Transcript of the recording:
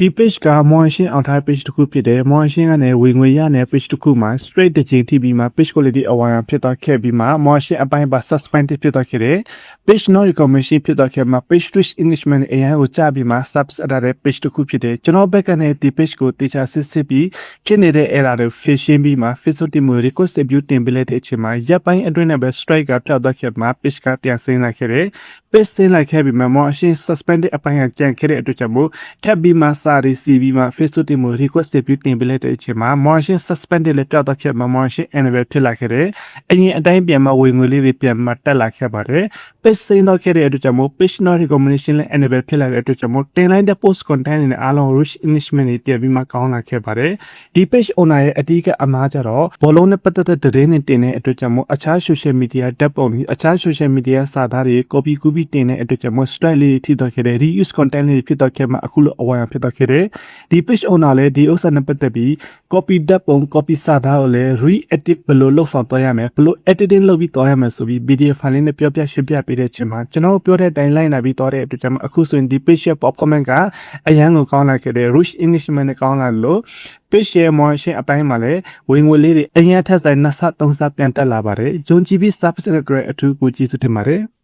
ဒီ page ကမော်ရှင်အောင်ထား page တစ်ခုဖြစ်တယ်မော်ရှင်ကနေဝင်ငွေရတဲ့ page တစ်ခုမှာ straight တစ်ချိန်ထိပြီးမှ page quality အဝါရဖြစ်သွားခဲ့ပြီးမှမော်ရှင်အပိုင်းပါ suspend ဖြစ်သွားခဲ့တယ် page no recognition ဖြစ်သွားခဲ့မှာ page twist engagement အရင်ကိုကြပြီးမှ subs အတာတဲ့ page တစ်ခုဖြစ်တယ်ကျွန်တော်ဘက်ကနေဒီ page ကိုတေချာစစ်စစ်ပြီးဖြစ်နေတဲ့ error တွေ fishing ပြီးမှ Facebook team ကို request view တင်ပေးလိုက်တဲ့အချိန်မှာရပ်ပိုင်းအတွင်းနဲ့ပဲ strike ကဖြောက်သွားခဲ့မှာ page ကပြန်ဆင်းလိုက်ခဲ့တယ် page ဆင်းလိုက်ခဲ့ပြီးမှမော်ရှင် suspended အပိုင်းကကြံခဲ့တဲ့အတွက်ကြောင့်မို့ထပ်ပြီးမှစာရီစီပြီးမှ Facebook team ကို request view တင်ပေးလိုက်တဲ့အချိန်မှာ motion suspended လည်းပြောက်တော့ခဲ့မှာ motion enable ဖြစ်လာခဲ့တယ်အရင်အတိုင်းပြန်မှဝင်ငွေလေးတွေပြန်မှတက်လာခဲ့ပါတယ် page စိမ်းတော့ခဲ့တဲ့အတွက်ကြောင့်မို့ page not recommendation လည်း enable ဖြစ်လာတဲ့အတွက်ကြောင့်မို့တင်လိုက်တဲ့ post content တွေနဲ့အားလုံး rich engagement တွေပြန်ပြီးမှကောင်းလာခဲ့ပါတယ်ဒီ page owner ရဲ့အဓိကအမှားကြတော့ဘောလုံးနဲ့ပတ်သက်တဲ့သတင်းတွေတင်တဲ့အတွက်ကြောင့်မို့အခြား social media ဓာတ်ပုံတွေအခြား social media စာသားတွေ copy ကူးပြီးတင်တဲ့အတွက်ကြောင့်မို့ strike လေးထိတော့ခဲ့တယ် reuse content လေးဖြစ်တော့ခဲ့မှာအခုလိုအဝါရဖြစ်တော့ခဲ့တယ်ဒီ page owner လည်းဒီဥစ္စာနဲ့ပတ်သက်ပြီး copy ဓာတ်ပုံ copy စာသားကိုလည်း re-edit ဘယ်လိုလုပ်ဆောင်သွားရမလဲဘယ်လို editing လုပ်ပြီးသွားရမလဲဆိုပြီး PDF file လေးနဲ့ပြောပြရှင်းပြပေးတဲ့အချိန်မှာကျွန်တော်ပြောတဲ့အတိုင်းလိုက်လာပြီးသွားတဲ့အတွက်ကြောင့်အခုဆိုရင်ဒီ page ရဲ့ pop comment ကအရန်ကိုကောင်းလာခဲ့တယ် rich engagement နဲ့ကောင်းလာလို့ page share motion အပိုင်းမှာလည်းဝင်ငွေလေးတွေအရင်ထက်ဆိုင်2ဆ3ဆပြန်တက်လာပါတယ်ယုံကြည်ပြီး service အတွက်အထူးကိုကျေးဇူးတင်ပါတယ်